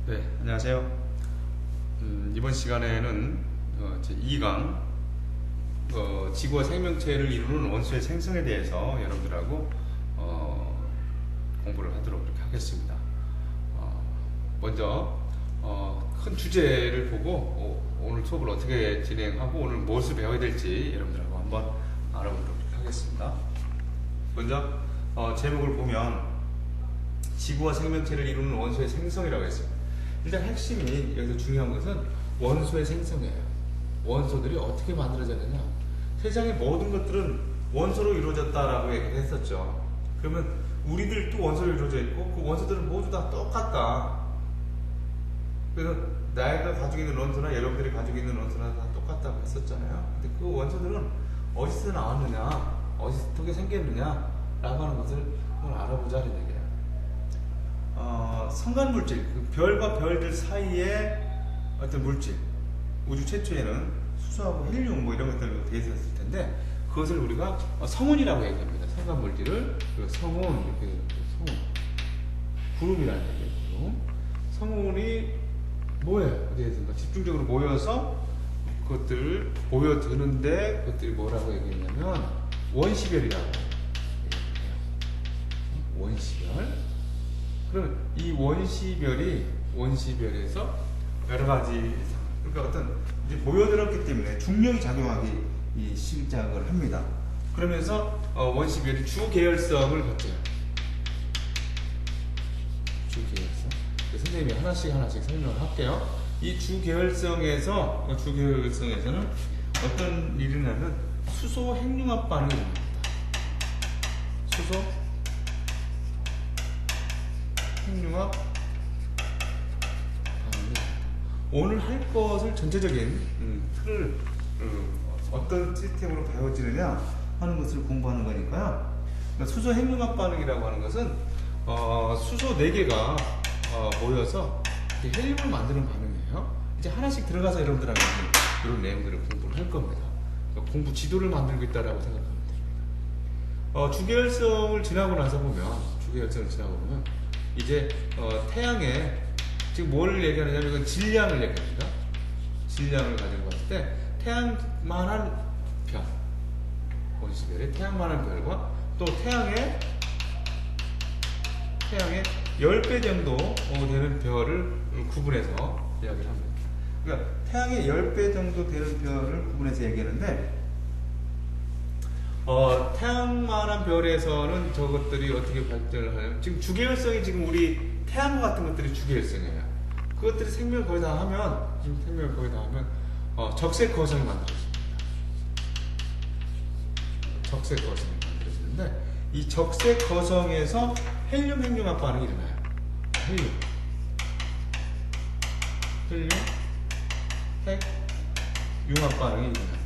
네, 안녕하세요. 이번 시간에는 제2강 지구와 생명체를 이루는 원소의 생성에 대해서 여러분들하고 공부를 하도록 그렇게 하겠습니다. 먼저 큰 주제를 보고 오늘 수업을 어떻게 진행하고 오늘 무엇을 배워야 될지 여러분들하고 한번 알아보도록 하겠습니다. 먼저 제목을 보면 지구와 생명체를 이루는 원소의 생성이라고 했습니다. 일단 핵심이 여기서 중요한 것은 원소의 생성이에요. 원소들이 어떻게 만들어졌느냐. 세상의 모든 것들은 원소로 이루어졌다라고 얘기를 했었죠. 그러면 우리들도 원소로 이루어져 있고 그 원소들은 모두 다 똑같다. 그래서 내가 가지고 있는 원소나 여러분들이 가지고 있는 원소나 다 똑같다고 했었잖아요. 근데 그 원소들은 어디서 나왔느냐, 어떻게 생겼느냐 라고 하는 것을 한번 알아보자는 얘기예요. 성간물질, 그 별과 별들 사이에 어떤 물질, 우주 최초에는 수소하고 헬륨 뭐 이런 것들로 되어 있었을 텐데 그것을 우리가 성운이라고 얘기합니다. 성간물질을 성운, 이렇게 성운, 구름이라는 얘기예요. 성운이 뭐예요? 어디에선가 집중적으로 모여서 그것들 모여드는데 그것들이 뭐라고 얘기했냐면 원시별이라고 얘기해요. 원시별. 그럼 이 원시별에서 여러 가지, 그러니까 어떤 이제 모여들었기 때문에 중력이 작용하기 시작을 합니다. 그러면서 원시별이 주계열성을 거쳐요. 주계열성. 선생님이 하나씩 설명을 할게요. 이 주계열성에서는 어떤 일이 나면 수소 핵융합 반응이 일어납니다. 수소 핵융합 반응이 오늘 할 것을 전체적인 틀을 어떤 시스템으로 배워지느냐 하는 것을 공부하는 거니까요. 그러니까 수소 핵융합 반응이라고 하는 것은 수소 4개가 모여서 헬륨을 만드는 반응이에요. 이제 하나씩 들어가서 여러분들하고 이런 내용들을 공부를 할 겁니다. 그러니까 공부 지도를 만들고 있다라고 생각하면 됩니다. 주계열성을 지나고 보면 이제 태양에 지금 뭘 얘기하느냐면 이건 질량을 얘기합니다. 질량을 가지고 봤을 때 태양만한 별, 원시별의 태양만한 별과 또 태양의 10배 정도 되는 별을 구분해서 이야기를 합니다. 그러니까 태양의 10배 정도 되는 별을 구분해서 얘기하는데 태양만한 별에서는 저것들이 어떻게 발전을 하냐면 지금 주계열성이 지금 우리 태양과 같은 것들이 주계열성이에요. 그것들이 생명을 거의 다 하면 적색 거성이 만들어집니다. 적색 거성이 만들어지는데 이 적색 거성에서 헬륨 핵융합 반응이 일어나요. 헬륨 핵융합 반응이 일어난다.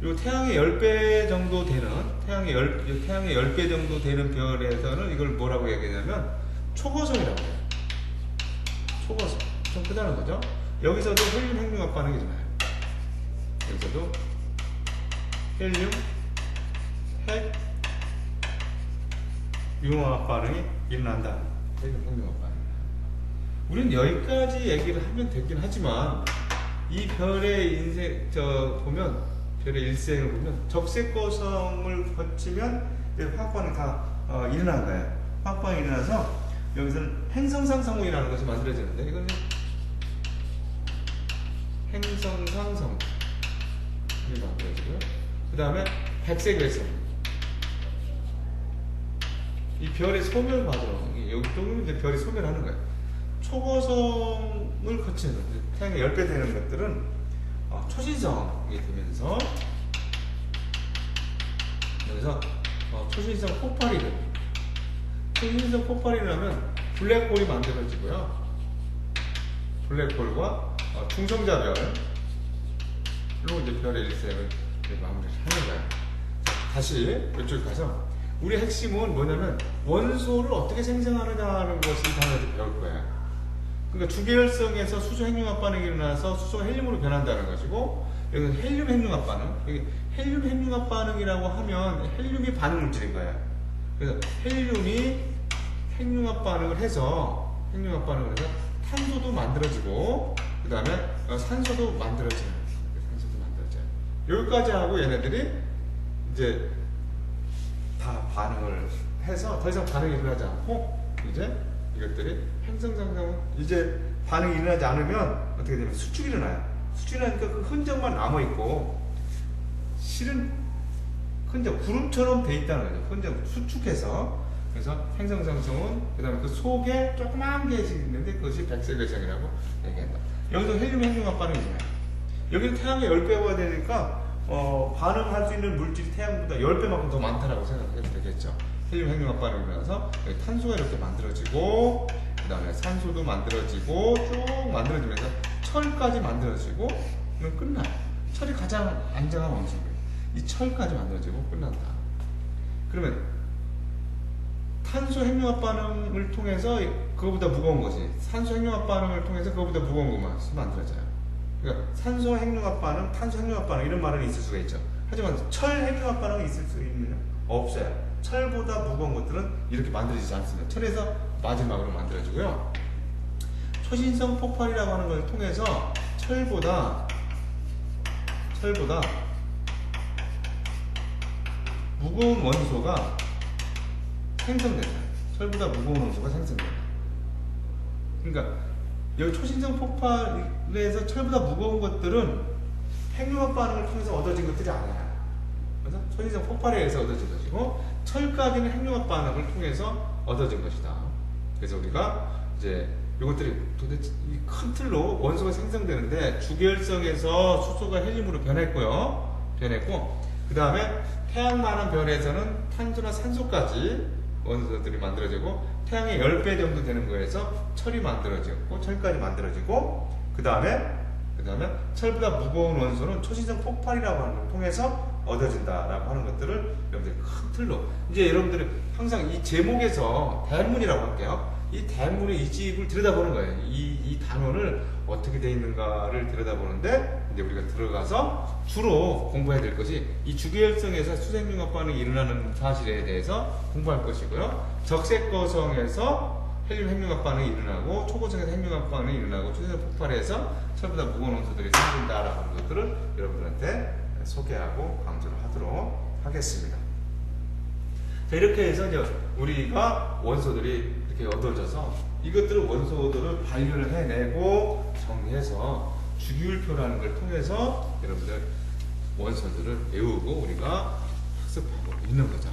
그리고 태양의 10배 정도 되는 태양의 10배 정도 되는 별에서는 이걸 뭐라고 얘기하냐면 초거성이라고 해요. 초거성. 좀 크다는 거죠. 여기서도 헬륨 핵융합 반응이 일어나요. 여기서도 헬륨 핵융합 반응이 일어난다. 헬륨 핵융합 반응. 우리는 여기까지 얘기를 하면 되긴 하지만 이 별의 별의 일생을 보면 적색거성을 거치면 화학 반응이 다 일어난 거예요. 화학 반응이 일어나서 여기서는 행성상 성운이라는 것이 만들어지는데 이거는 행성상 성운이 만들어지고요. 그 다음에 백색외성. 이 별의 소멸 과정, 여기 또는 이제 별이 소멸하는 거예요. 초거성을 거치는 태양의 10배 되는 것들은 초신성이 되면서 여기서 초신성 폭발이 됩니다. 초신성 폭발이 나면 블랙홀이 만들어지고요. 블랙홀과 충성자별로 이제 별의 일생을 마무리를 하는 거예요. 다시 이쪽에 가서 우리 핵심은 뭐냐면 원소를 어떻게 생성하느냐는 것을 다음에 배울 거예요. 그러니까 주계열성에서 수소 핵융합 반응이 일어나서 수소가 헬륨으로 변한다는 것이고 여기는 헬륨 핵융합 반응. 여기 헬륨 핵융합 반응이라고 하면 헬륨이 반응 물질인 거예요. 그래서 헬륨이 핵융합 반응을 해서 탄소도 만들어지고 그 다음에 산소도 만들어져요. 여기까지 하고 얘네들이 이제 다 반응을 해서 더 이상 반응이 일어나지 않고 이제 이것들이 행성상승 이제 반응이 일어나지 않으면 어떻게 되면 수축이 일어나요. 수축이 일어나니까 그 흔적만 남아있고 실은 흔적 구름처럼 돼 있다는 거죠. 흔적 수축해서 그래서 행성상승은 그 다음에 그 속에 조그만 게 있는데 그것이 백색 외성이라고 얘기한다. 여기서 헬륨 핵융합 반응이잖아요. 여기는 태양의 10배가 되니까 반응할 수 있는 물질이 태양보다 10배만큼 더 많다라고 생각해도 되겠죠. 헬륨 핵융합 반응이 일어나서 여기 탄소가 이렇게 만들어지고 그 다음에 산소도 만들어지고 쭉 만들어지면서 철까지 만들어지고 그러면 끝나요. 철이 가장 안정한 원소고요. 이 철까지 만들어지고 끝난다. 그러면 탄소 핵융합 반응을 통해서 그거보다 무거운 것이 산소 핵융합 반응을 통해서 그거보다 무거운 것만 만들어져요. 그러니까 산소 핵융합 반응, 탄소 핵융합 반응 이런 말은 있을 수가 있죠. 하지만 철 핵융합 반응이 있을 수 있느냐? 없어요. 철보다 무거운 것들은 이렇게 만들어지지 않습니다. 철에서 마지막으로 만들어지고요. 초신성 폭발이라고 하는 걸 통해서 철보다 무거운 원소가 생성된다. 철보다 무거운 원소가 생성된다. 그러니까 여기 초신성 폭발에서 철보다 무거운 것들은 핵융합 반응을 통해서 얻어진 것들이 아니야. 그래서 초신성 폭발에 의해서 얻어진 것이고 철까지는 핵융합 반응을 통해서 얻어진 것이다. 그래서 우리가 이제 이것들이 도대체 이 큰 틀로 원소가 생성되는데 주계열성에서 수소가 헬륨으로 변했고 그 다음에 태양만한 별에서는 탄소나 산소까지 원소들이 만들어지고 태양의 10배 정도 되는 거에서 철이 만들어지고 철까지 만들어지고 그 다음에 철보다 무거운 원소는 초신성 폭발이라고 하는 걸 통해서 얻어진다라고 하는 것들을 여러분들이 큰 틀로 이제 여러분들이 항상 이 제목에서 대문이라고 할게요. 이 대문의 이 집을 들여다보는 거예요. 이 단원을 어떻게 되어 있는가를 들여다보는데 이제 우리가 들어가서 주로 공부해야 될 것이 이 주계열성에서 수생융합 반응이 일어나는 사실에 대해서 공부할 것이고요. 적색거성에서 헬륨 핵융합 반응이 일어나고 초고성에서 핵융합 반응이 일어나고 초신성 폭발에서 철보다 무거운 원소들이 생긴다라고 하는 것들을 여러분들한테 소개하고 강조를 하도록 하겠습니다. 자, 이렇게 해서 이제 우리가 원소들이 이렇게 얻어져서 이것들을 원소들을 발견을 해내고 정리해서 주기율표라는 걸 통해서 여러분들 원소들을 배우고 우리가 학습하고 있는 거죠.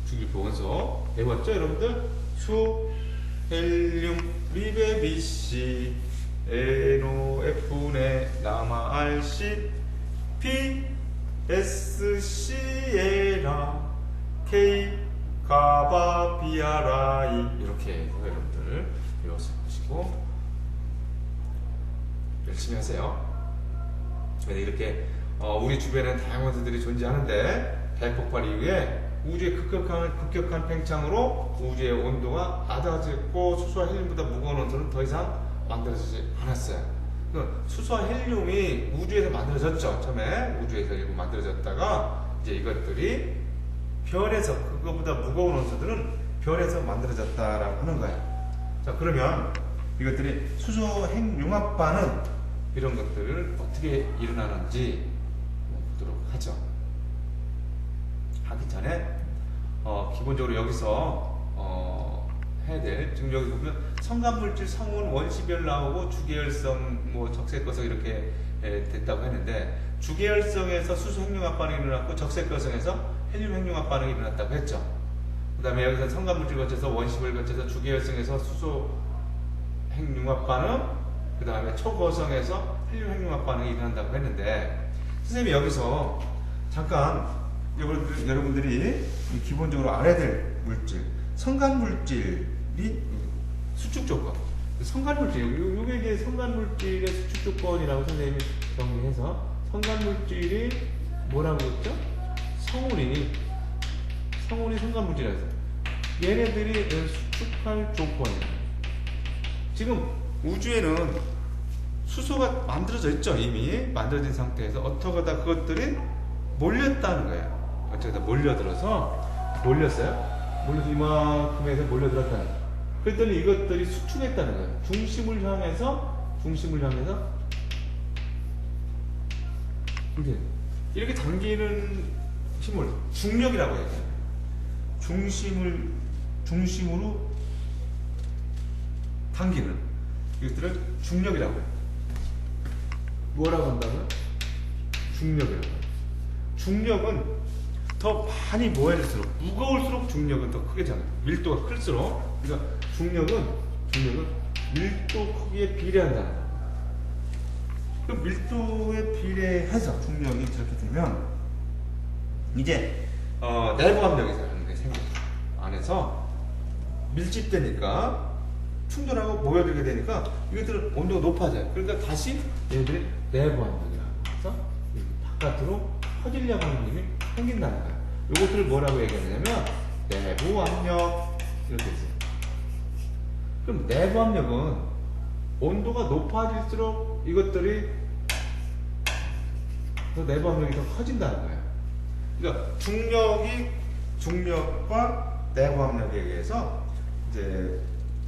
주기율표 원소 배웠죠, 여러분들? 수, 헬륨, 리베, 비시, NOF네, 남아, RC, P, S, 시에라, K, 가바, 비아라이 이렇게 해서 여러분들 배웠을 것이고 열심히 하세요. 이렇게 우리 주변에 다양한 원소들이 존재하는데 대폭발 이후에 우주의 급격한 팽창으로 우주의 온도가 낮아졌고 수소와 헬륨보다 무거운 원소는 더 이상 만들어지지 않았어요. 수소와 헬륨이 우주에서 만들어졌죠. 처음에 우주에서 일부 만들어졌다가 이제 이것들이 별에서 그거보다 무거운 원소들은 별에서 만들어졌다라고 하는 거예요. 자, 그러면 이것들이 수소 핵융합 반응 이런 것들을 어떻게 일어나는지 보도록 하죠. 하기 전에 기본적으로 여기서 해야 될 지금 여기 보면 성간물질 성운 원시별 나오고 주계열성 뭐 적색거성 이렇게 됐다고 했는데 주계열성에서 수소 핵융합 반응이 일어났고 적색거성에서 헬륨 핵융합 반응이 일어났다고 했죠. 그 다음에 여기서 성간물질 거쳐서 원시별 거쳐서 주계열성에서 수소 핵융합 반응, 그 다음에 초고성에서 헬륨 핵융합 반응이 일어난다고 했는데 선생님이 여기서 잠깐 여러분들이 기본적으로 알아야 될 물질, 성간물질이 수축 조건. 성간물질, 요게 이제 성간물질의 수축 조건이라고 선생님이 정리해서 성간물질이 뭐라고 했죠? 성운이 성간물질이라고 해서 얘네들이 수축할 조건이에요. 지금 우주에는 수소가 만들어져 있죠. 이미 만들어진 상태에서 어떻게 하다 그것들이 몰렸다는 거예요. 어떻게 하다 몰려들어서 몰렸어요. 몰려서 이만큼에서 몰려들었다는 거예요. 그랬더니 이것들이 수축했다는 거예요. 중심을 향해서 이렇게 당기는 힘을 중력이라고 해요. 중심으로 당기는 이것들을 중력이라고 해요. 뭐라고 한다고요? 중력이라고 해요. 중력은 더 많이 모여질수록, 무거울수록 중력은 더 크게 잡니다. 밀도가 클수록. 그러니까 중력은 밀도 크기에 비례한다는 거예요. 그 밀도에 비례해서 중력이 저렇게 되면 이제 내부 압력이라는 게 생겨요. 안에서 밀집되니까 충돌하고 모여들게 되니까 이것들은 온도가 높아져요. 그러니까 다시 얘들이 내부 압력이라고 해서 바깥으로 퍼지려고 하는 힘이 생긴다는 거예요. 이것들을 뭐라고 얘기하냐면 내부 압력 이렇게 있어요. 그럼 내부 압력은 온도가 높아질수록 이것들이 더 내부 압력이 더 커진다는 거예요. 그러니까 중력과 내부 압력에 의해서 이제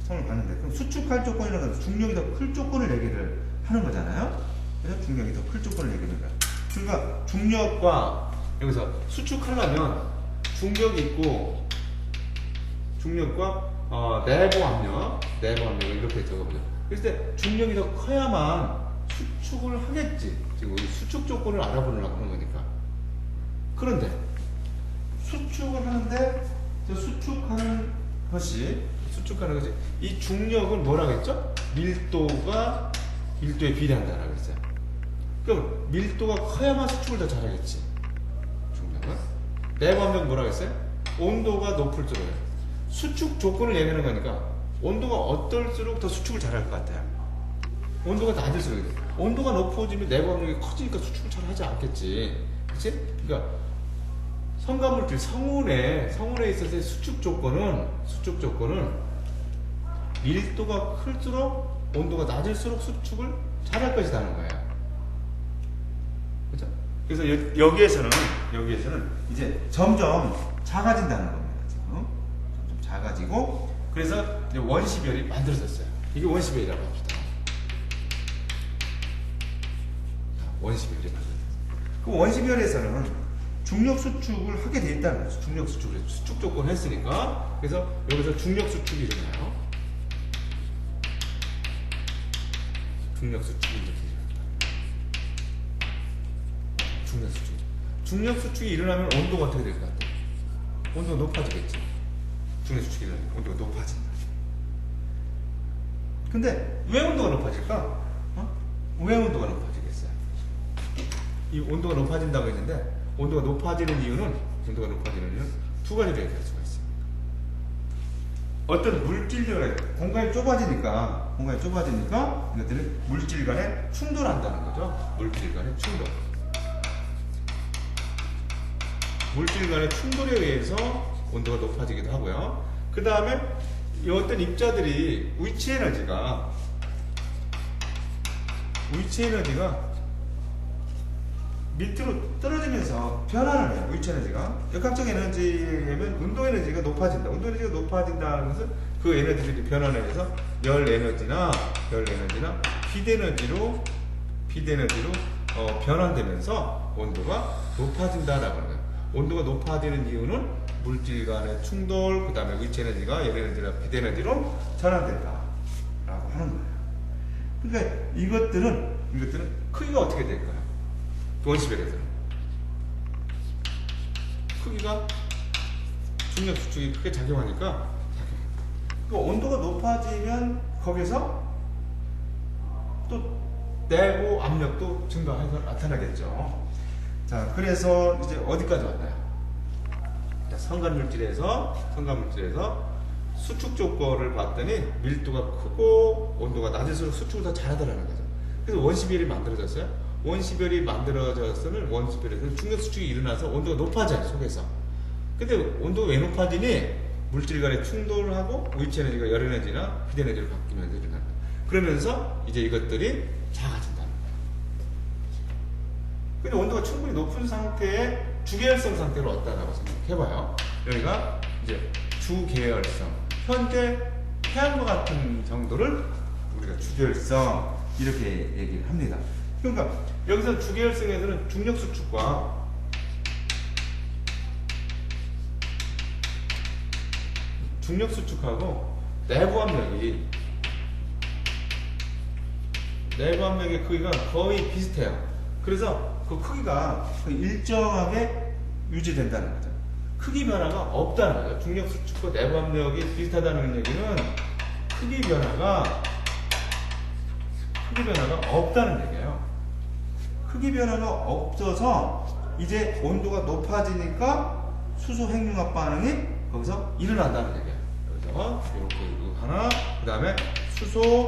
성을 받는데, 그럼 수축할 조건이라는 건 중력이 더 클 조건을 얘기를 하는 거잖아요. 그래서 중력이 더 클 조건을 얘기하는 거예요. 그러니까 중력과 여기서 수축하려면 중력이 있고 중력과 내부 압력을 이렇게 적어보죠. 그랬을 때 중력이 더 커야만 수축을 하겠지. 지금 우리 수축 조건을 알아보려고 하는 거니까. 그런데 수축을 하는데 수축하는 것이 이 중력은 뭐라고 했죠? 밀도에 비례한다라고 했어요. 그럼 밀도가 커야만 수축을 더 잘하겠지. 중력은. 내부 압력은 뭐라고 했어요? 온도가 높을수록. 수축 조건을 얘기하는 거니까 온도가 어떨수록 더 수축을 잘할 것 같아요. 온도가 낮을수록. 온도가 높아지면 내부 압력이 커지니까 수축을 잘 하지 않겠지. 그치? 그러니까 성간물질, 성운에 있어서의 수축 조건은 밀도가 클수록 온도가 낮을수록 수축을 잘할 것이라는 거예요. 그렇죠? 그래서 여기에서는 이제 점점 작아진다는 겁니다. 지금 점점 작아지고, 그래서 이제 원시별이 만들어졌어요. 이게 원시별이라고 합시다. 원시별이 만들어졌어요. 그 원시별에서는 중력 수축을 하게 돼 있다는 거죠. 수축 조건 했으니까. 그래서 여기서 중력 수축이 일어나요. 중력 수축이 이렇게 일어납니다. 중력 수축이 일어나면 온도가 어떻게 될 것 같아요? 온도가 높아지겠지. 중력 수축이 일어나면 온도가 높아진다. 근데 왜 온도가 높아질까? 왜 온도가 높아지겠어요? 이 온도가 높아진다고 했는데, 온도가 높아지는 이유는 두 가지로 얘기할 수가 있습니다. 어떤 물질들의 공간이 좁아지니까 이것들이 물질 간에 충돌한다는 거죠. 물질 간의 충돌에 의해서 온도가 높아지기도 하고요. 그 다음에 어떤 입자들이 위치 에너지가 밑으로 떨어지면서 변화를 해요. 위치 에너지가. 역학적 에너지면 운동 에너지가 높아진다. 운동 에너지가 높아진다는 것은 그 에너지들이 변화를 해서 열 에너지나 비대 에너지로 변환되면서 온도가 높아진다라고 하는 거예요. 온도가 높아지는 이유는 물질 간의 충돌, 그 다음에 위치 에너지가 열 에너지나 비대 에너지로 전환된다라고 하는 거예요. 그러니까 이것들은 크기가 어떻게 될까요? 원시별에서는 크기가 중력 수축이 크게 작용하니까 온도가 높아지면 거기서 또 내부 압력도 증가해서 나타나겠죠. 자, 그래서 이제 어디까지 왔나요? 성간물질에서 수축 조건을 봤더니 밀도가 크고 온도가 낮을수록 수축을 더 잘하더라는 거죠. 그래서 원시별이 만들어졌어요. 원시별이 만들어졌으면 원시별에서는 중력 수축이 일어나서 온도가 높아져요, 속에서. 근데 온도가 왜 높아지니? 물질 간에 충돌하고 위치 에너지가 열 에너지나 비대 에너지로 바뀌면서 일어난다. 그러면서 이제 이것들이 작아진다는 거예요. 근데 온도가 충분히 높은 상태에 주계열성 상태로 왔다라고 생각해봐요. 여기가 이제 주계열성. 현재 태양과 같은 정도를 우리가 주계열성 이렇게 얘기를 합니다. 그러니까 여기서 주계열성에서는 중력수축과 중력수축하고 내부압력의 크기가 거의 비슷해요. 그래서 그 크기가 거의 일정하게 유지된다는 거죠. 크기 변화가 없다는 거죠. 중력수축과 내부압력이 비슷하다는 얘기는 크기 변화가 없다는 얘기예요. 크기 변화가 없어서 이제 온도가 높아지니까 수소 핵융합 반응이 거기서 일어난다는 얘기예요. 그래서 이렇게 이거 하나, 그 다음에 수소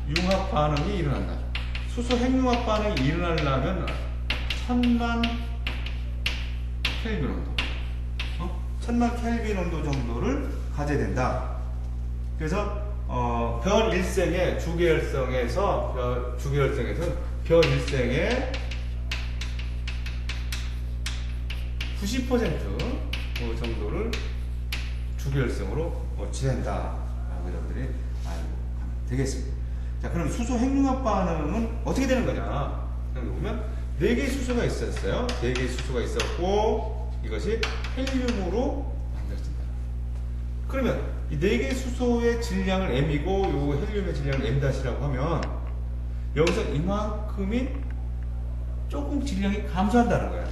핵융합 반응이 일어난다. 수소 핵융합 반응이 일어나려면 1000만 켈빈 온도, 1000만 켈빈 온도 정도를 가져야 된다. 그래서 별 일생의 주계열성에서 별 일생의 90% 정도를 주계열성으로 지낸다라고 여러분들이 알고 가면 되겠습니다. 자, 그럼 수소 핵융합 반응은 어떻게 되는 거냐? 여기 보면 4개의 수소가 있었어요. 4개의 수소가 있었고 이것이 헬륨으로 만들어진다. 그러면 이 4개의 수소의 질량을 M이고 요 헬륨의 질량을 M-라고 하면 여기서 이만큼이 조금 질량이 감소한다는 거예요.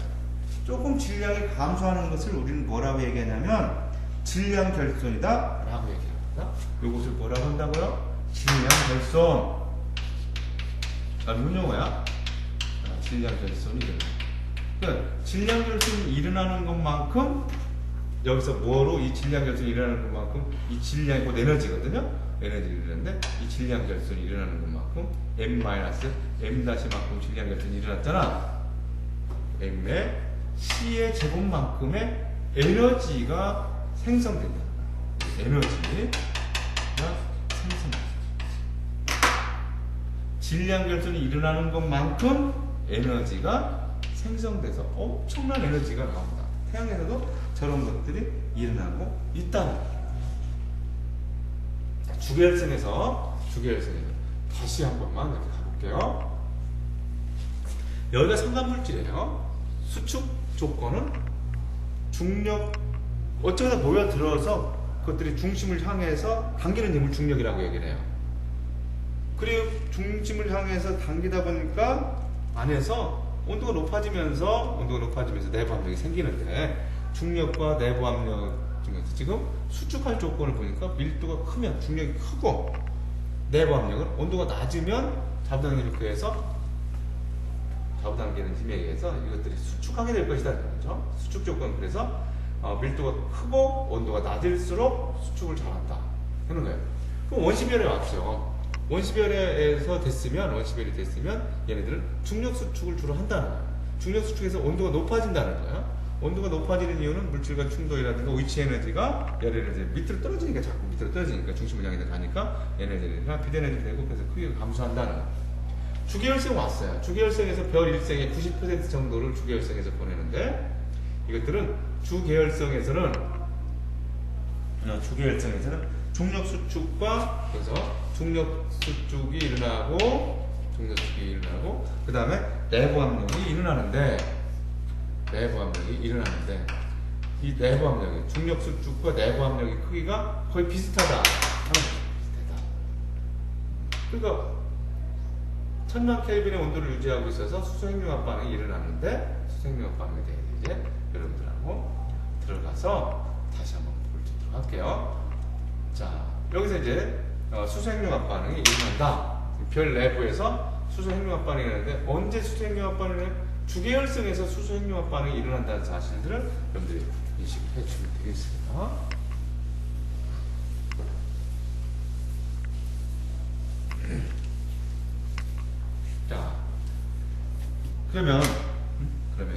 조금 질량이 감소하는 것을 우리는 뭐라고 얘기하냐면 질량 결손이다 라고 얘기합니다. 이것을 뭐라고 한다고요? 질량 결손. 넓은 용어야. 질량 결손이 일어나. 그러니까 질량 결손이 일어나는 것만큼 여기서 뭐로 이 질량 결손이 일어나는 것만큼 이 질량이 곧 에너지거든요. 에너지를 일어나는데 이 질량 결손이 일어나는 것만큼 M-M-만큼 질량 결손이 일어났잖아. M의 C의 제곱만큼의 에너지가 생성된다. 에너지가 생성된다. 질량 결손이 일어나는 것만큼 에너지가 생성돼서 엄청난 에너지가 나온다. 태양에서도 저런 것들이 일어나고 있다는 거예요. 주계열성에서 다시 한 번만 이렇게 가볼게요. 여기가 상관물질이에요. 수축 조건은 중력, 어쩌다 모여들어서 그것들이 중심을 향해서 당기는 힘을 중력이라고 얘기를 해요. 그리고 중심을 향해서 당기다 보니까 안에서 온도가 높아지면서 내부압력이 생기는데 중력과 내부압력 중에서 지금 수축할 조건을 보니까 밀도가 크면 중력이 크고 내부압력은 온도가 낮으면 잡아당기는 힘에 의해서 이것들이 수축하게 될 것이다. 그렇죠? 수축 조건, 그래서 밀도가 크고 온도가 낮을수록 수축을 잘한다 하는 거예요. 그럼 원시별에 왔죠. 원시별이 됐으면 얘네들은 중력 수축을 주로 한다는 거예요. 중력 수축에서 온도가 높아진다는 거예요. 온도가 높아지는 이유는 물질과 충돌이라든가 위치 에너지가 열 에너지 밑으로 떨어지니까, 자꾸 밑으로 떨어지니까 중심을 향해 가니까 에너지가 비대에너지 되고, 그래서 크기가 감소한다는 거예요. 주계열성 왔어요. 주계열성에서 별 일생의 90% 정도를 주계열성에서 보내는데, 이것들은 주계열성에서는 중력 수축과, 그래서 중력 수축이 일어나고 그 다음에 내부압력이 일어나는데 이 내부압력이 중력 수축과 내부압력의 크기가 거의 비슷하다. 그러니까 1000만 켈빈의 온도를 유지하고 있어서 수소 핵융합 반응이 일어나는데, 수소 핵융합 반응에 대해서 이제 여러분들하고 들어가서 다시 한번 보도록 할게요. 자, 여기서 이제 수소 핵융합 반응이 일어난다. 별 내부에서 수소 핵융합 반응이 일어나는데, 언제 수소 핵융합 반응이 주계열성에서 수소 핵융합 반응이 일어난다는 사실들을 여러분들이 인식해 주시면 되겠습니다. 자, 그러면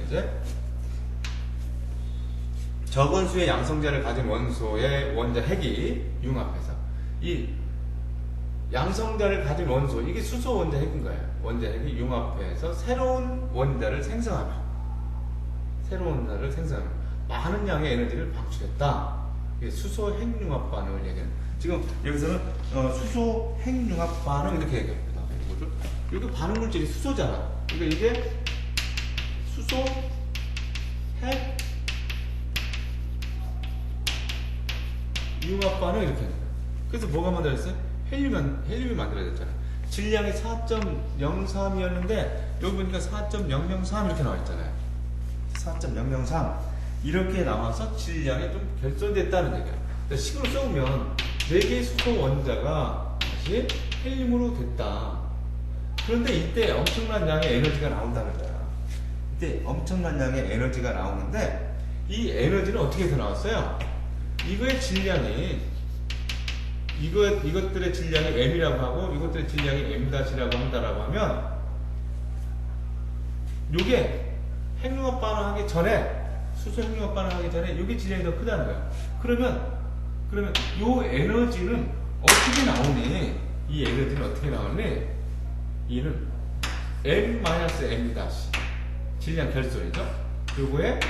이제 적은 수의 양성자를 가진 원소의 원자 핵이 융합해서, 이 양성자를 가진 원소, 이게 수소 원자 핵인 거예요. 원자 핵이 융합해서 새로운 원자를 생성하면 많은 양의 에너지를 방출했다. 이게 수소 핵융합 반응을 얘기해요. 지금 여기서는 수소 핵융합 반응 이렇게 얘기합니다. 여기 반응 물질이 수소잖아. 그러니까 이게 수소 핵 융합 반응 이렇게 합니다. 그래서 뭐가 만들어졌어요? 헬륨이 만들어졌잖아요. 질량이 4.03이었는데 여기 보니까 4.003 이렇게 나와 있잖아요. 4.003 이렇게 나와서 질량이 좀 결손됐다는 얘기야. 식으로 써보면 4개의 수소 원자가 다시 헬륨으로 됐다. 그런데 이때 엄청난 양의 에너지가 나온다는 거야. 이때 엄청난 양의 에너지가 나오는데 이 에너지는 어떻게 해서 나왔어요? 이거의 질량이 이것들의 질량이 m이라고 하고 이것들의 질량이 m-라고 한다라고 하면 요게 핵융합 반응하기 전에 수소 핵융합 반응하기 전에 요게 질량이 더 크다는 거야. 그러면 요 에너지는 어떻게 나오니? 이 에너지는 어떻게 나오니? 얘는 m-m 질량 결손이죠. 요거에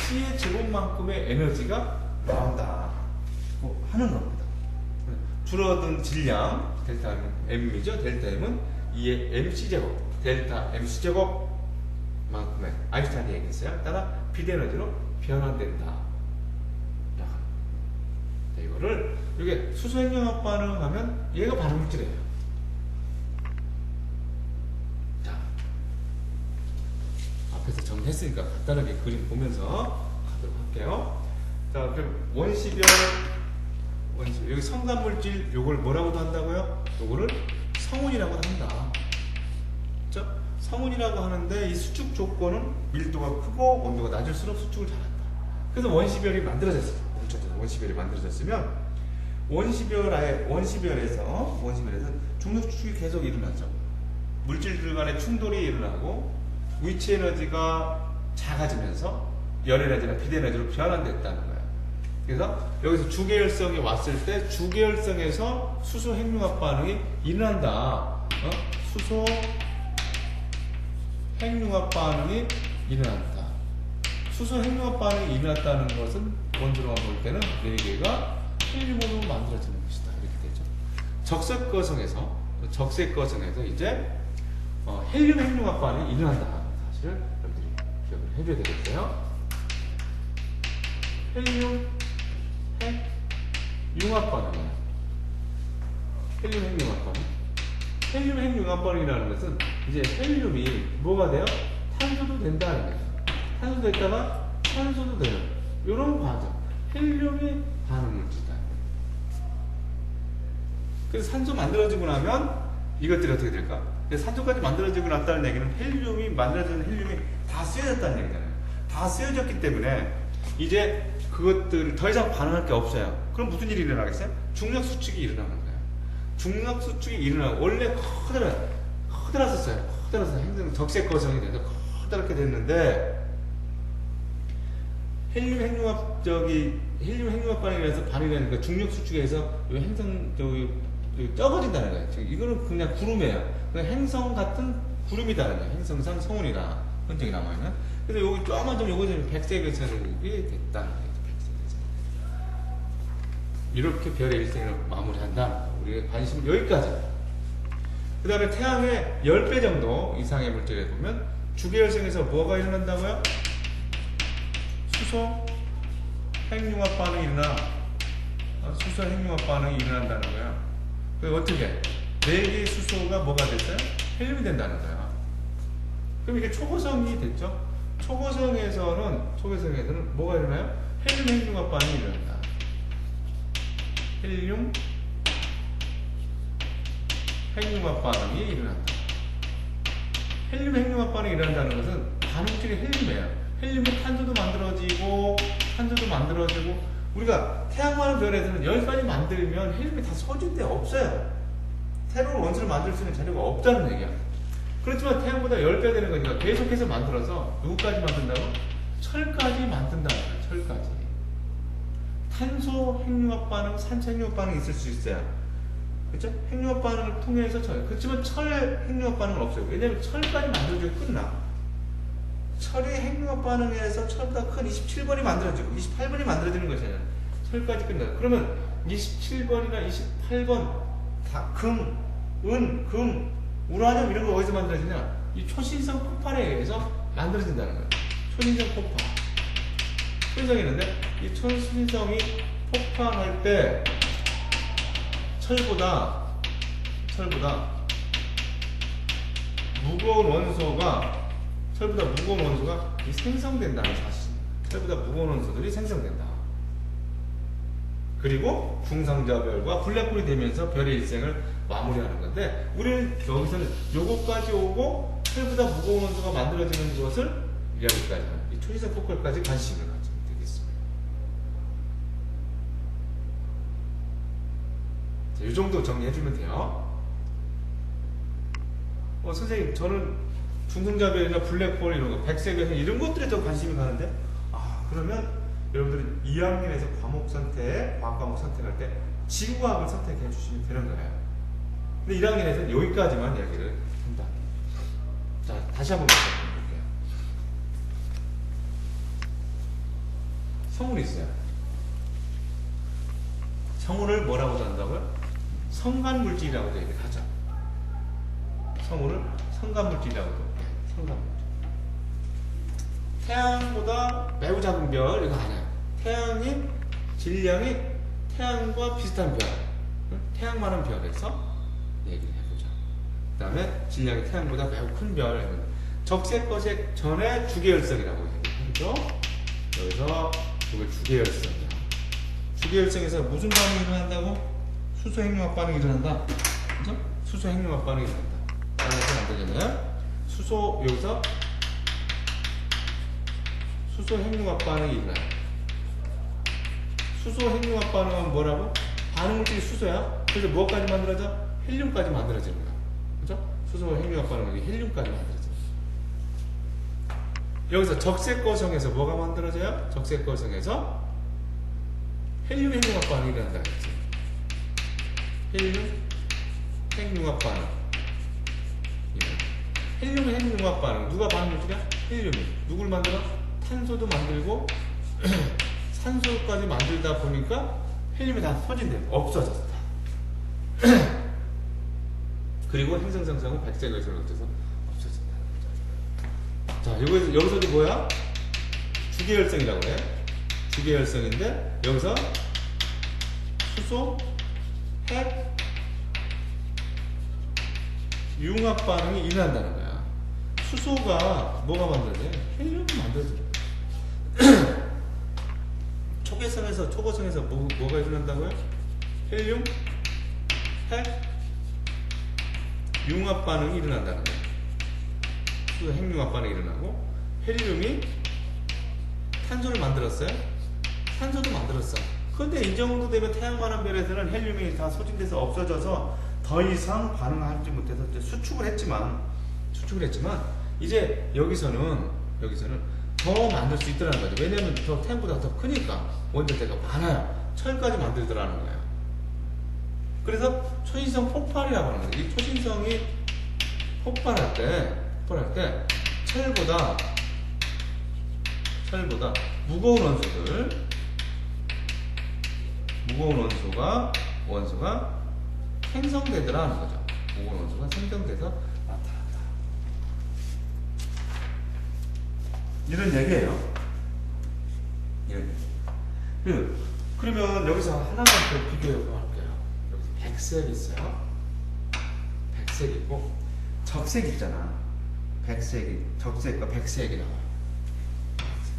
c의 제곱만큼의 에너지가 나온다 하는 겁니다. 줄어든 질량 델타 m이죠. 델타 m은 2의 mc제곱 델타 mc제곱만큼의 아인슈타인이 얘기했어요. 따라 비대에너지로 변환된다. 이거를 이게 수소 핵융합 반응하면 얘가 반응물질이에요. 자, 앞에서 정리했으니까 간단하게 그림 보면서 가도록 할게요. 자, 그럼 원시별 여기 성간물질 요걸 뭐라고도 한다고요? 요거를 성운이라고도 한다. 그렇죠? 성운이라고 하는데 이 수축 조건은 밀도가 크고 온도가 낮을수록 수축을 잘한다. 그래서 원시별이 만들어졌어요. 원시별이 만들어졌으면 원시별에서 중력 수축이 계속 일어나죠. 물질들 간의 충돌이 일어나고 위치 에너지가 작아지면서 열 에너지나 비대 에너지로 변환됐다는 거예요. 그래서 여기서 주계열성이 왔을 때 주계열성에서 수소 핵융합 반응이 일어난다. 수소 핵융합 반응이 일어난다. 수소 핵융합 반응이 일어났다는 것은 원주로만 볼 때는 4개가 헬륨으로 만들어지는 것이다. 이렇게 되죠. 적색거성에서 이제 헬륨 핵융합 반응이 일어난다. 사실 여러분들이 기억을 해줘야 되겠어요. 헬륨 핵융합 반응이에요. 헬륨 핵융합 반응. 헬륨 핵융합 반응이라는 것은 이제 헬륨이 뭐가 돼요? 탄소도 된다는 거예요. 탄소도 됐다가 산소도 돼요. 이런 과정. 헬륨이 반응물질이다. 그래서 산소 만들어지고 나면 이것들이 어떻게 될까? 산소까지 만들어지고 났다는 얘기는 헬륨이 만들어지는 헬륨이 다 쓰여졌다는 얘기잖아요. 다 쓰여졌기 때문에 이제 그것들 더 이상 반응할 게 없어요. 그럼 무슨 일이 일어나겠어요? 중력 수축이 일어나는 거예요. 중력 수축이 일어나고 원래 커다랐었어요. 커다라서 행성 적색 거성이 돼서 커다랗게 됐는데 헬륨 핵융합 반응이라서 반응이 그 중력 수축에서 행성 적어진다는 거예요. 이거는 그냥 구름이에요. 그냥 행성 같은 구름이다는 거예요. 행성상 성운이다 흔적이 남아있는. 그래서 여기 조금만 좀 요거 좀 백색에서는 이게 됐다는 거예요. 백색에서. 이렇게 별의 일생을 마무리한다. 우리의 관심 여기까지. 그 다음에 태양의 10배 정도 이상의 물질에 보면 주계열성에서 뭐가 일어난다고요? 수소 핵융합 반응이 수소 핵융합 반응이 일어난다는 거야. 그 어떻게? 4개의 수소가 뭐가 됐어요? 헬륨이 된다는 거야. 그럼 이게 초고성이 됐죠? 초고성에서는 뭐가 일어나요? 헬륨 핵융합 반응이 일어난다. 헬륨 핵융합 반응이 일어난다. 헬륨 핵융합 반응이 일어난다는 것은 반응질이 헬륨이에요. 헬륨이 탄소도 만들어지고 우리가 태양광 별에서는 10가지 만들면 헬륨이 다 써줄 데 없어요. 새로운 원소를 만들 수 있는 자료가 없다는 얘기야. 그렇지만 태양보다 10배 되는 거니까 계속해서 만들어서 누구까지 만든다고? 철까지 만든다는 거야. 철까지. 탄소 핵융합 반응, 산소 핵융합 반응이 있을 수 있어요. 그렇죠? 핵융합 반응을 통해서 그렇지만 철 핵융합 반응은 없어요. 왜냐하면 철까지 만들어줘야 끝나. 철이 핵융합 반응에서 철보다 큰 27번이 만들어지고 28번이 만들어지는 것이잖아요. 철까지 끝나. 그러면 27번이나 28번 다 금, 은, 금, 우라늄 이런 거 어디서 만들어지냐? 이 초신성 폭발에 의해서 만들어진다는 거예요. 초신성 폭발. 초신성이 있는데 이 초신성이 폭발할 때 철보다 무거운 원소가 이 생성된다는 사실입니다. 철보다 무거운 원소들이 생성된다. 그리고 중성자별과 블랙홀이 되면서 별의 일생을 마무리하는 건데, 우리는 여기서는 요거까지 오고 철보다 무거운 원소가 만들어지는 것을 여기까지 하는 이 초신성 폭발까지 관심을 가지면 되겠습니다. 자, 이 정도 정리해주면 돼요. 선생님, 저는 중성자별이나 블랙홀 이런 거, 백색에서 이런 것들에 더 관심이 가는데, 그러면 여러분들은 2학년에서 과목 선택, 과학 과목 선택할 때 지구과학을 선택해 주시면 되는 거예요. 근데 1학년에서는 여기까지만 이야기를 한다. 자, 다시 한번 볼게요. 성운이 있어요. 성운을 뭐라고도 한다고요? 성간물질이라고도 얘기를 하죠. 성운을 성간물질이라고도 해요. 성간물질. 태양보다 매우 작은 별, 이거 아니에요. 태양이, 질량이 태양과 비슷한 별, 태양만한 별에서 얘기를 해보자. 그 다음에 질량이 태양보다 매우 큰 별, 적색, 거색 전에 주계열성이라고 얘기하죠. 여기서 이걸 주계열성이야. 주계열성에서 무슨 반응이 일어난다고? 수소핵융합 반응이 일어난다. 그죠? 수소핵융합 반응이 일어난다. 따라서 안 되잖아요. 여기서 수소 핵융합 반응이 일어나요. 수소 핵융합 반응은 뭐라고? 반응물질이 수소야. 그래서 무엇까지 만들어져? 헬륨까지 만들어지는 거야. 그죠? 수소 핵융합 반응은 헬륨까지 만들어져. 여기서 적색거성에서 뭐가 만들어져요? 적색거성에서 헬륨 핵융합 반응이 일어난다 그랬지. 헬륨 핵융합 반응. 헬륨 핵융합 반응. 누가 반응물질이야? 헬륨이. 누굴 만들어? 탄소도 만들고 산소까지 만들다 보니까 헬륨이 다 소진돼 없어졌다. 그리고 행성상승은 백색에서 어째서 없어진다. 자, 여기서도 뭐야? 주계열성이라고 해. 주계열성인데 여기서 수소, 핵, 융합 반응이 일어난다는 거야. 수소가 뭐가 만들어져? 헬륨이 만들어져. 초고성에서 뭐가 일어난다고요? 헬륨, 핵, 융합 반응이 일어난다는 거예요. 수소 핵융합 반응이 일어나고, 헬륨이 탄소를 만들었어요? 탄소도 만들었어. 근데 이 정도 되면 태양만한 별에서는 헬륨이 다 소진돼서 없어져서 더 이상 반응하지 못해서 수축을 했지만 이제 여기서는 더 만들 수 있더라는 거죠. 왜냐면 더 태양보다 더 크니까 원자재가 많아요. 철까지 만들더라는 거예요. 그래서 초신성 폭발이라고 하는 거예요. 이 초신성이 폭발할 때 철보다 무거운 원소가 생성되더라는 거죠. 무거운 원소가 생성돼서 나타난다. 이런 얘기예요. 그러면 여기서 하나만 더 비교해 볼게요. 여기서 백색 있어요. 백색 있고 적색 있잖아. 적색과 백색이 나와요.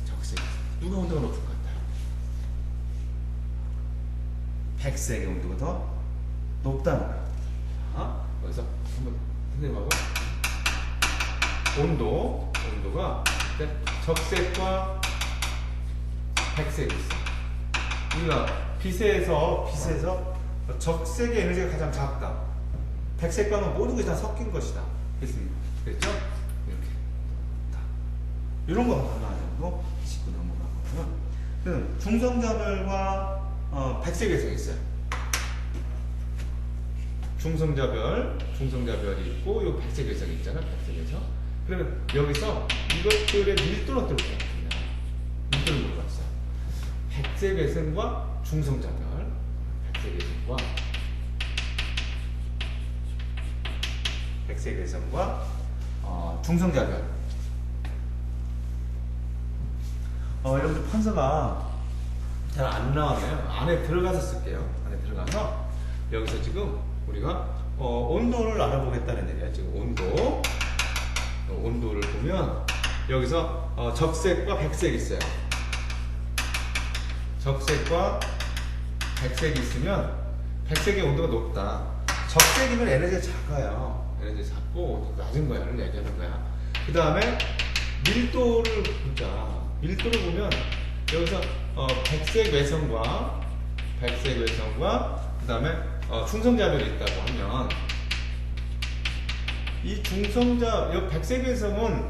적색. 누가 온도가 높을 것 같아요? 백색의 온도가 더 높다는 거야. 그래서 한번 선생님하고 온도가 적색과 백색이 있어. 우리가 빛에서 적색의 에너지가 가장 작다. 백색과는 모든 것이 다 섞인 것이다. 됐습니다. 그랬죠? 이렇게. 이런 거 하나 정도 짚고 넘어가고요. 중성자별과 백색외성이 있어요. 중성자별이 있고 요 백색외성이 있잖아. 백색외성. 그러면 여기서 이것들의 밀도는 어떨 것 같냐? 밀도를 물어봤어요. 백색외선과 중성자별, 백색외선과 중성자별. 여러분들 판서가 잘 안 나와요. 안에 들어가서 쓸게요. 안에 들어가서 여기서 지금 우리가 온도를 알아보겠다는 얘기야. 지금 온도를 보면 여기서 적색과 백색이 있어요. 적색과 백색이 있으면 백색의 온도가 높다. 적색이면 에너지가 작아요. 에너지가 작고 낮은 거야를 얘기하는 거야. 그 다음에 밀도를 보자. 밀도를 보면 여기서 백색 외선과 그 다음에 중성자별이 있다고 하면 이 백색 외선은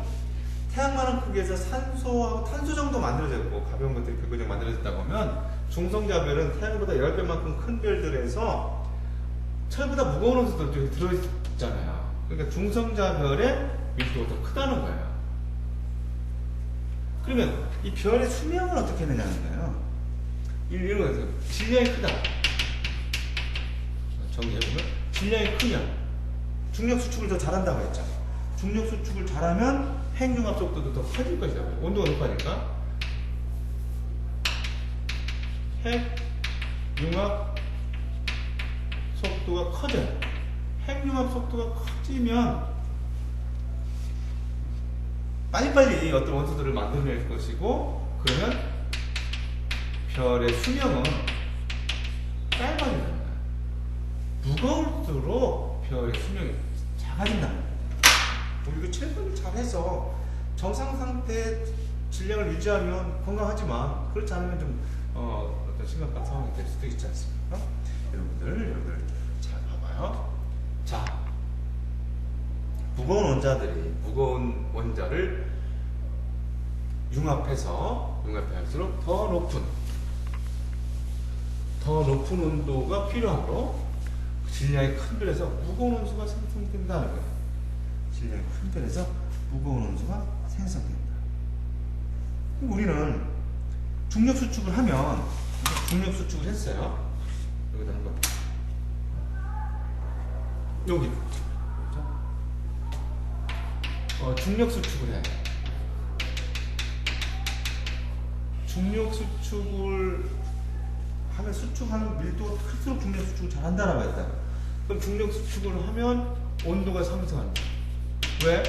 태양만한 크기에서 산소하고 탄소 정도 만들어졌고 가벼운 것들이 비교적 만들어졌다고 하면 중성자별은 태양보다 10배만큼 큰 별들에서 철보다 무거운 원소들도 들어있잖아요. 그러니까 중성자별의 밀도가 더 크다는 거예요. 그러면 이 별의 수명은 어떻게 되냐는 거예요. 이런 거예요. 질량이 크다. 정리해보면 질량이 크면 중력 수축을 더 잘한다고 했죠. 중력 수축을 잘하면 핵융합 속도도 더 커질 것이다. 온도가 높아지니까 핵융합 속도가 커져요. 핵융합 속도가 커지면 빨리빨리 어떤 원소들을 만들어낼 것이고, 그러면 별의 수명은 짧아진다는 거야. 무거울수록 별의 수명이 작아진다는 거야. 우리가 체크를 잘해서 정상 상태의 질량을 유지하면 건강하지만, 그렇지 않으면 좀 어떤 심각한 상황이 될 수도 있지 않습니까? 여러분들 잘 봐봐요. 자, 무거운 원자를 융합할수록 더 높은 온도가 필요하므로 질량이 큰 별에서 무거운 원소가 생성된다는 거예요. 질량이 큰 별에서 무거운 원소가 생성된다. 우리는 중력 수축을 했어요. 여기다 한번 여기 중력 수축을 해. 중력 수축을 하면 수축하는 밀도가 클수록 중력 수축을 잘한다라고 했다. 그럼 중력 수축을 하면 온도가 상승한다. 왜?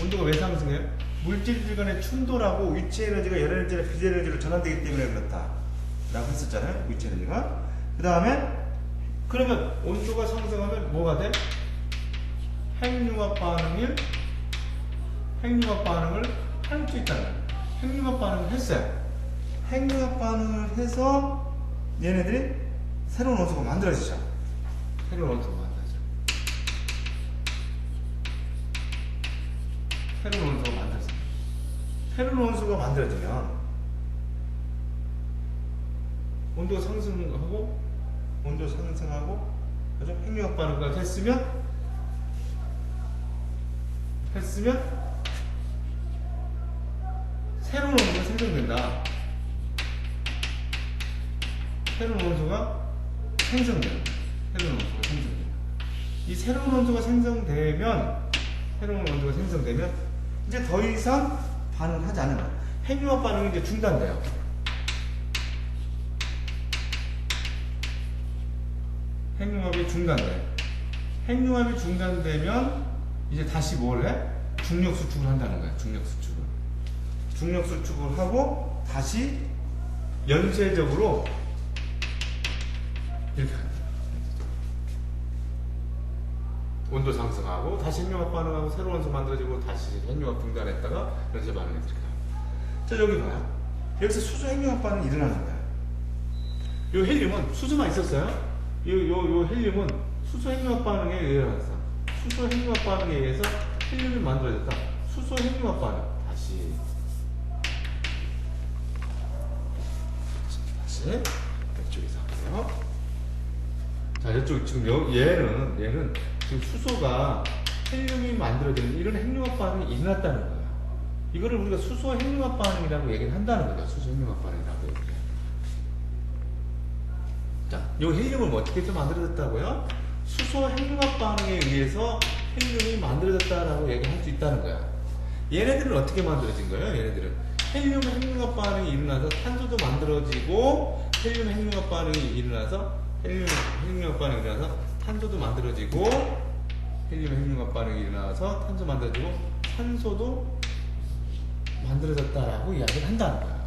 온도가 왜 상승해요? 물질들 간의 충돌하고 위치 에너지가 열 에너지나 비대 에너지로 전환되기 때문에 그렇다 라고 했었잖아요. 위치 에너지가. 그 다음에 그러면 온도가 상승하면 뭐가 돼? 핵융합 반응을 할 수 있다는 거예요. 핵융합 반응을 했어요. 핵융합 반응을 해서 얘네들이 새로운 원소가 만들어지죠. 새로운 원소가 만들어지면 온도가 상승하고 그죠? 핵융합 반응을 했으면 새로운 원소가 생성된다. 새로운 원소가 생성된다. 이 새로운 원소가 생성되면 이제 더 이상 반응을 하지 않는 거야. 핵융합 반응이 이제 중단돼요. 핵융합이 중단되면 이제 다시 뭘 해? 중력 수축을 한다는 거야. 중력 수축을 하고 다시 연쇄적으로 이렇게 합니다. 온도 상승하고 다시 핵융합 반응하고 새로운 원소 만들어지고 다시 핵융합 중단했다가 연쇄 반응이 이렇게 나와요. 자, 여기 봐요. 여기서 수소 핵융합 반응이 일어나는 거야. 요 헬륨은 수소만 있었어요. 요 헬륨은 수소 핵융합 반응에 의해서 헬륨이 만들어졌다. 수소 핵융합 반응. 다시 이쪽에서 할게요. 자, 이쪽 지금 얘는 지금 수소가 헬륨이 만들어지는 이런 핵융합 반응이 일어났다는 거예요. 이거를 우리가 수소 핵융합 반응이라고 얘기를 한다는 거죠. 수소 핵융합 반응이라고 얘기해요. 자, 이 헬륨은 어떻게 해서 만들어졌다고요? 수소 핵융합 반응에 의해서 헬륨이 만들어졌다라고 얘기할 수 있다는 거야. 얘네들은 어떻게 만들어진 거예요? 얘네들은 헬륨 핵융합 반응이 일어나서 탄소도 만들어지고 헬륨 핵융합 반응이 일어나서 핵융합 반응이 일어나서 탄소도 만들어지고 헬륨 핵융합 반응이 일어나서 탄소 만들어지고 산소도 만들어졌다라고 이야기를 한다는 거야.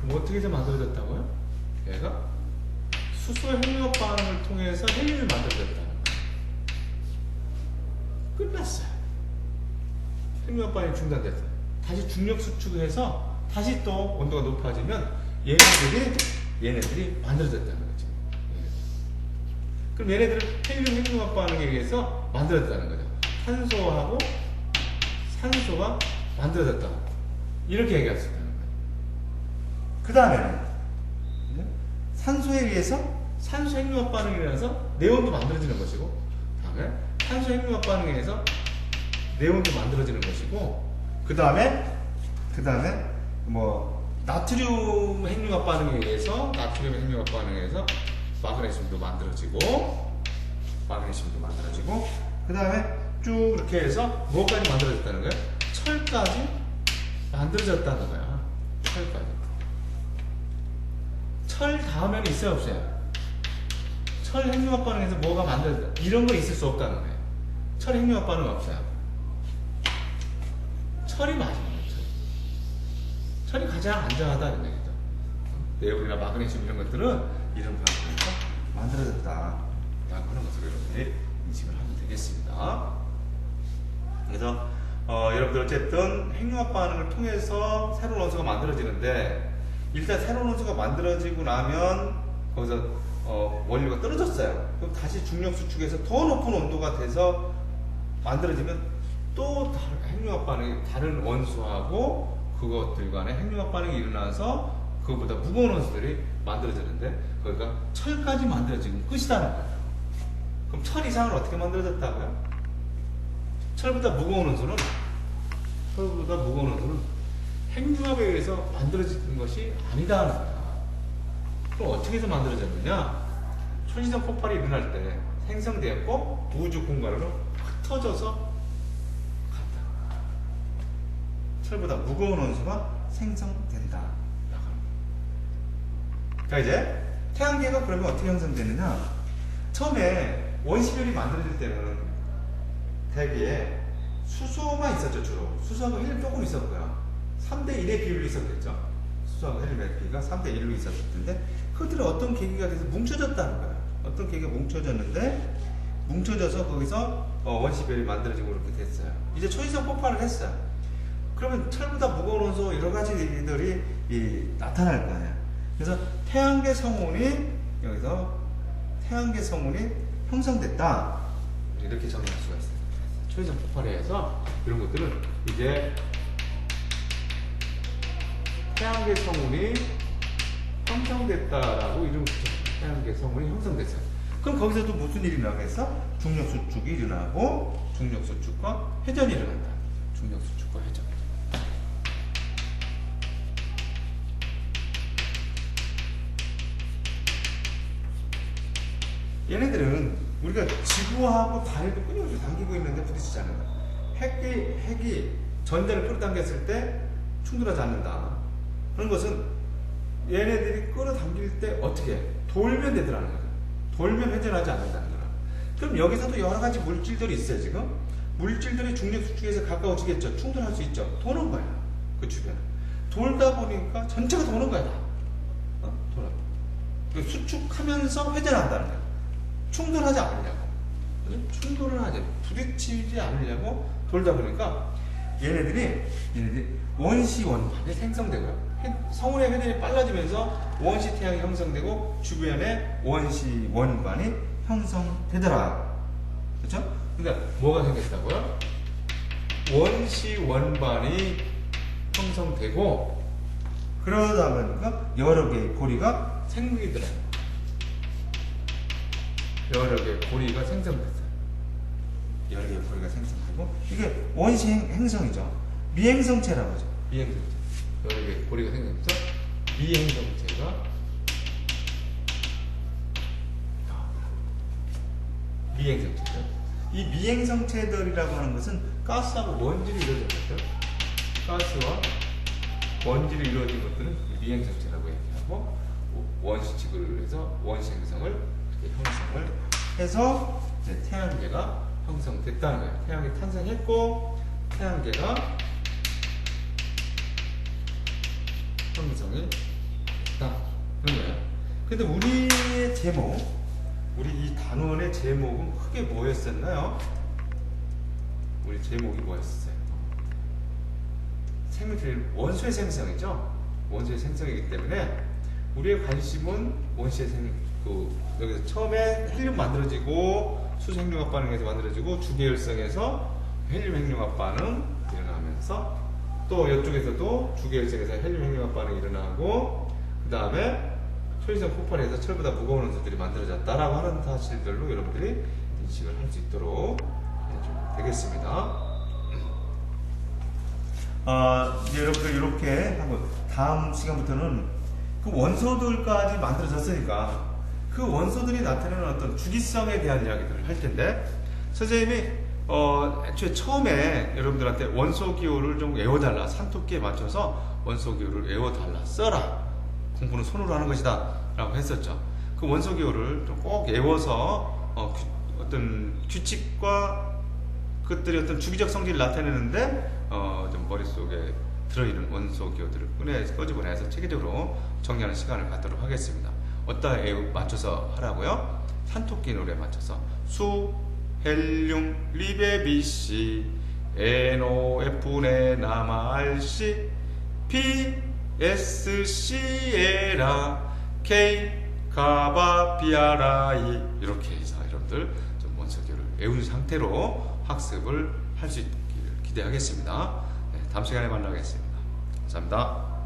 그럼 어떻게 해서 만들어졌다고요? 얘가 수소 핵융합 반응을 통해서 헬륨이 만들어졌다는 거야. 끝났어요. 핵융합 반응이 중단됐어요. 다시 중력 수축해서 다시 또 온도가 높아지면 얘네들이 만들어졌다는 거죠. 그럼 얘네들은 헬륨 핵융합 반응에 의해서 만들어졌다는 거죠. 탄소하고 산소가 만들어졌다고 이렇게 얘기할 수 있다는 거예요. 그 다음에는 산소에 의해서 산소 핵융합 반응이 일어나서 네온도 만들어지는 것이고, 다음에 탄소 핵융합 반응에 의해서 네온도 만들어지는 것이고, 그 다음에 뭐 나트륨 핵융합 반응에 의해서 마그네슘도 만들어지고, 그 다음에 쭉 이렇게 해서 뭐까지 만들어졌다는 거예요? 철까지 만들어졌다는 거야. 철 다음에는 있어요, 없어요? 철 핵융합 반응에서 뭐가 만들어졌다, 이런 거 있을 수 없다는 거예요. 철 핵융합 반응 없어요. 철이 마지막이에요. 철이 가장 안전하다는 얘기죠. 네온이나 마그네슘 이런 것들은 이런 방식에서 만들어졌다, 그런 것으로 여러분이 인식을 하면 되겠습니다. 그래서 여러분들 어쨌든 핵융합 반응을 통해서 새로운 원소가 만들어지는데, 일단 새로운 원소가 만들어지고 나면 거기서 원료가 떨어졌어요. 그럼 다시 중력 수축에서 더 높은 온도가 돼서 만들어지면 또 핵융합 반응이 다른 원소하고 그것들 간에 핵융합 반응이 일어나서 그것보다 무거운 원소들이 만들어지는데, 거기가 철까지 만들어지면 끝이다는 거예요. 그럼 철 이상은 어떻게 만들어졌다고요? 철보다 무거운 원소는 핵융합에 의해서 만들어진 것이 아니다는 거야. 그럼 어떻게 해서 만들어졌느냐? 초신성 폭발이 일어날 때 생성되었고 우주 공간으로 흩어져서 간다. 철보다 무거운 원소가 생성된다. 자, 이제 태양계가 그러면 어떻게 형성되느냐? 처음에 원시별이 만들어질 때는 대기에 수소만 있었죠. 주로 수소하고 헬륨 조금 있었고요. 3대1의 비율로 있었겠죠. 수소하고 헬륨의 비가 3대1로 있었을 텐데, 그것들이 어떤 계기가 돼서 뭉쳐졌다는 거야. 어떤 계기가 뭉쳐져서 거기서 원시별이 만들어지고 그렇게 됐어요. 이제 초신성 폭발을 했어요. 그러면 철보다 무거운 원소 여러 가지들이 나타날 거 아니야. 그래서 태양계 성운이 형성됐다, 이렇게 정의할 수가 있어요. 초신성 폭발에 의해서 이런 것들은 이제 태양계 성운이 형성됐다라고 이름 붙였어요. 태양계 성운이 형성됐어요. 그럼 거기서도 무슨 일이 일어나겠어? 중력 수축이 일어나고, 중력 수축과 회전이 일어난다. 중력 수축과 회전. 얘네들은 우리가 지구하고 달에도 끊임없이 당기고 있는데 부딪히잖아요. 핵이 전자를 끌어당겼을 때 충돌하지 않는다. 그런 것은 얘네들이 끌어당길 때 어떻게 해? 돌면 되더라는 거죠. 돌면 회전하지 않는다는 거라. 그럼 여기서도 여러 가지 물질들이 있어요. 지금 물질들이 중력 수축에서 가까워지겠죠. 충돌할 수 있죠. 도는 거야. 그 주변에 돌다 보니까 전체가 도는 거야. 돌아. 수축하면서 회전한다는 거야. 충돌하지 않으려고. 충돌을 하지, 부딪히지 않으려고 돌다 보니까 얘네들이 원시 원반이 생성되고요. 성운의 회전이 빨라지면서 원시 태양이 형성되고 주변에 원시 원반이 형성되더라. 그렇죠? 그러니까 뭐가 생겼다고요? 원시 원반이 형성되고, 그러다 보니까 여러 개의 고리가 생기더라. 여러 개의 고리가 생성됐어요. 여러 개의 고리가 생성되고 이게 원시 행성이죠. 미행성체라고 하죠. 미행성체. 여러 개의 고리가 생성돼서 미행성체가 미행성체죠. 이 미행성체들이라고 하는 것은 가스하고 먼지로 이루어진 것들, 가스와 먼지로 이루어진 것들은 미행성체라고 얘기하고, 원시치구를 해서 원시 행성을 이렇게 형성을 해서 이제 태양계가 형성됐다는 거예요. 태양이 탄생했고 태양계가 형성이 됐다 그런 거예요. 근데 우리의 제목, 우리 이 단원의 제목은 크게 뭐였었나요? 우리 제목이 뭐였어요? 원소의 생성이죠. 원소의 생성이기 때문에 우리의 관심은 원소의 여기서 처음에 헬륨 만들어지고 수생융합 반응에서 만들어지고 주계열성에서 헬륨 핵융합 반응 일어나면서 또 이쪽에서도 주계열성에서 헬륨 핵융합 반응이 일어나고 그 다음에 초인성 폭발에서 철보다 무거운 원소들이 만들어졌다라고 하는 사실들로 여러분들이 인식을 할 수 있도록 해주면 되겠습니다. 이제 여러분들 이렇게 하고 다음 시간부터는 그 원소들까지 만들어졌으니까 그 원소들이 나타내는 어떤 주기성에 대한 이야기들을 할 텐데 선생님이 애초에 처음에 여러분들한테 원소 기호를 좀 외워달라, 산토끼에 맞춰서 원소 기호를 외워달라, 써라, 공부는 손으로 하는 것이다 라고 했었죠. 그 원소 기호를 좀 꼭 외워서 어떤 규칙과 그것들이 어떤 주기적 성질을 나타내는데 좀 머릿속에 들어있는 원소 기호들을 꺼집어내서 체계적으로 정리하는 시간을 갖도록 하겠습니다. 어디에 맞춰서 하라고요? 산토끼 노래에 맞춰서 수, 헬륨, 리베비시, NOF, 나마, RC, P, S, C에라, K, 가바, 비아라이 이렇게 해서 여러분들 좀 원소 기호를 외운 상태로 학습을 할 수 있기를 기대하겠습니다. 네, 다음 시간에 만나겠습니다. 감사합니다.